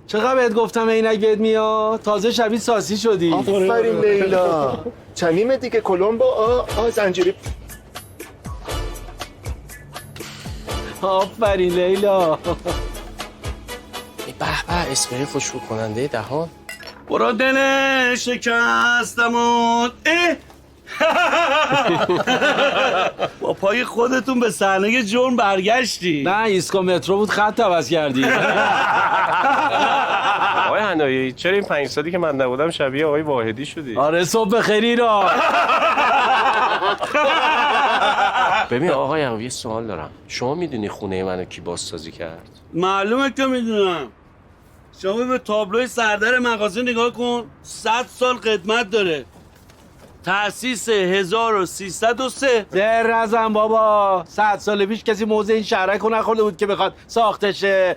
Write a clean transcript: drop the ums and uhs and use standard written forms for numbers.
چقدر بهت گفتم عینک بهت میاد؟ تازه شبیه ساسی شدی. آفرین لیلا. چندیمه دیگه کلمبو. زنجیری. آفرین لیلا. به به اسپری خوشبو کننده دهان. برو دل شکستمون. با پای خودتون به صحنه جرم برگشتی. نه ایسکو مترو بود، خط عوض کردی. آقای حنایی چرا این 5 سالی که من نبودم شبیه آقای واحدی شدی؟ آره صبح بخیری را. ببین آقای یعقوبی یه سوال دارم. شما میدونی خونه منو کی بازسازی کرد؟ معلومه که میدونم. شما به تابلوی سردر مغازه نگاه کن. 100 سال قدمت داره. تأسیس 1303. در نزن بابا. 100 سال پیش کسی موزه این شهرک رو نخورده بود که بخواد ساخته شه.